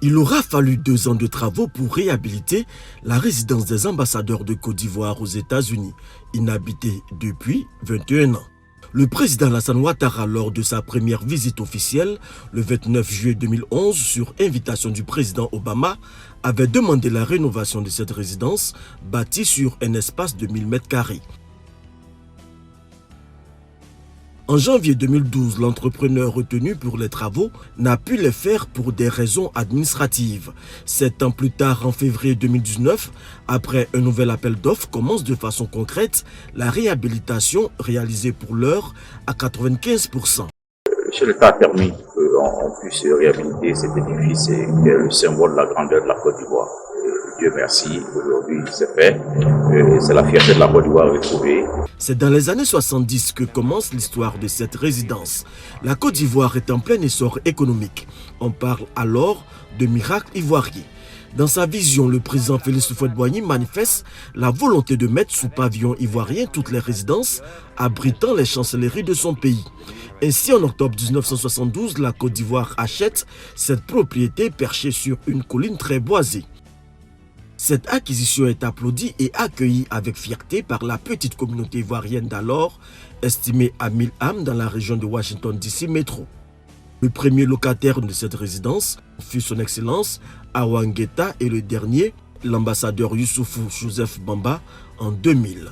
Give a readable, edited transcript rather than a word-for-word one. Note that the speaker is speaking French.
Il aura fallu 2 ans de travaux pour réhabiliter la résidence des ambassadeurs de Côte d'Ivoire aux États-Unis, inhabitée depuis 21 ans. Le président Alassane Ouattara, lors de sa première visite officielle, le 29 juillet 2011, sur invitation du président Obama, avait demandé la rénovation de cette résidence, bâtie sur un espace de 1000 m². En janvier 2012, l'entrepreneur retenu pour les travaux n'a pu les faire pour des raisons administratives. 7 ans plus tard, en février 2019, après un nouvel appel d'offres, commence de façon concrète la réhabilitation réalisée pour l'heure à 95%. Monsieur l'État a permis qu'on puisse réhabiliter cet édifice qui est le symbole de la grandeur de la Côte d'Ivoire. Dieu merci, aujourd'hui c'est fait. C'est la fierté de la Côte d'Ivoire retrouvée. C'est dans les années 70 que commence l'histoire de cette résidence. La Côte d'Ivoire est en plein essor économique. On parle alors de miracle ivoirier. Dans sa vision, le président Félix Houphouët-Boigny manifeste la volonté de mettre sous pavillon ivoirien toutes les résidences abritant les chancelleries de son pays. Ainsi, en octobre 1972, la Côte d'Ivoire achète cette propriété perchée sur une colline très boisée. Cette acquisition est applaudie et accueillie avec fierté par la petite communauté ivoirienne d'alors, estimée à 1000 âmes dans la région de Washington DC Métro. Le premier locataire de cette résidence fut son Excellence Awa Ngueta et le dernier, l'ambassadeur Youssoufou Joseph Bamba, en 2000.